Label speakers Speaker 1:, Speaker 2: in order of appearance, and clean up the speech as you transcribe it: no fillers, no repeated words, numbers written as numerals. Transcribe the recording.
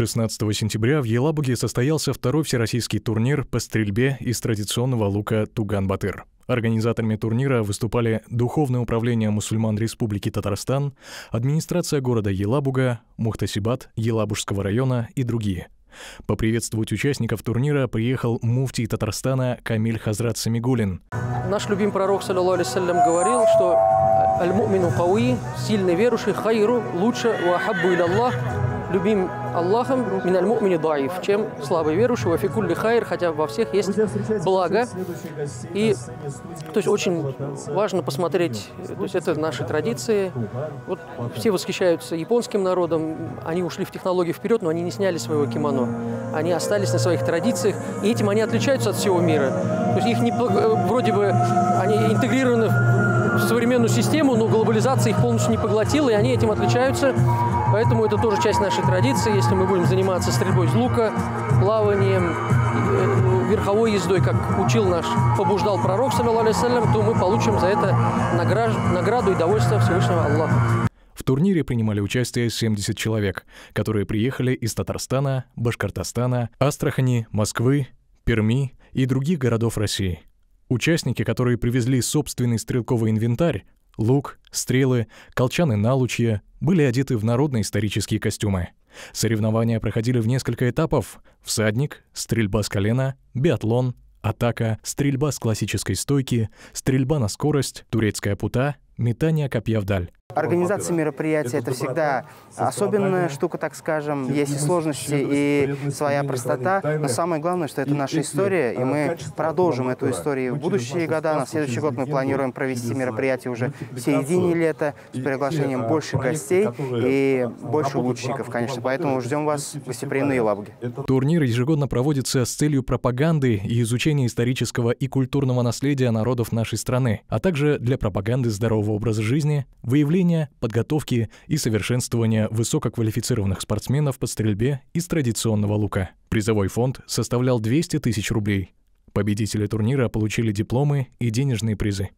Speaker 1: 16 сентября в Елабуге состоялся второй всероссийский турнир по стрельбе из традиционного лука «Туган-Батыр». Организаторами турнира выступали Духовное управление мусульман Республики Татарстан, администрация города Елабуга, Мухтасибат Елабужского района и другие. Поприветствовать участников турнира приехал муфтий Татарстана Камиль Хазрат Самигуллин.
Speaker 2: Наш любимый пророк, саллаллаху алейхи вассалям, говорил, что «Аль-мумину кауи», сильный верующий, хайру, лучше, ва хаббу иля Аллах, любим Аллахом, мин аль-мумини даиф, чем слабый верующий, ва фи кулли хайр, хотя во всех есть благо. И, то есть, очень важно посмотреть, то есть, это наши традиции. Вот все восхищаются японским народом, они ушли в технологии вперед, но они не сняли своего кимоно. Они остались на своих традициях, и этим они отличаются от всего мира. То есть, их не, вроде бы, они интегрированы в современную систему, но глобализация их полностью не поглотила, и они этим отличаются. Поэтому это тоже часть нашей традиции. Если мы будем заниматься стрельбой из лука, плаванием, верховой ездой, как учил наш, побуждал пророк, саллаллаху алейхи вассалям, то мы получим за это награду и довольствие Всевышнего Аллаха.
Speaker 1: В турнире принимали участие 70 человек, которые приехали из Татарстана, Башкортостана, Астрахани, Москвы, Перми и других городов России. Участники, которые привезли собственный стрелковый инвентарь, лук, стрелы, колчаны налучья, были одеты в народно-исторические костюмы. Соревнования проходили в несколько этапов: всадник, стрельба с колена, биатлон, атака, стрельба с классической стойки, стрельба на скорость, турецкая пута, метание копья вдаль.
Speaker 3: Организация мероприятия – это всегда особенная штука, так скажем. Есть и сложности, и своя простота. Но самое главное, что это наша история, и мы продолжим эту историю в будущие года. На следующий год мы планируем провести мероприятие уже в середине лета с приглашением больше гостей и больше лучников, конечно. Поэтому ждем вас в гостеприимной Елабуге.
Speaker 1: Турнир ежегодно проводится с целью пропаганды и изучения исторического и культурного наследия народов нашей страны, а также для пропаганды здорового образа жизни, выявления, подготовки и совершенствования высококвалифицированных спортсменов по стрельбе из традиционного лука. Призовой фонд составлял 200 тысяч рублей. Победители турнира получили дипломы и денежные призы.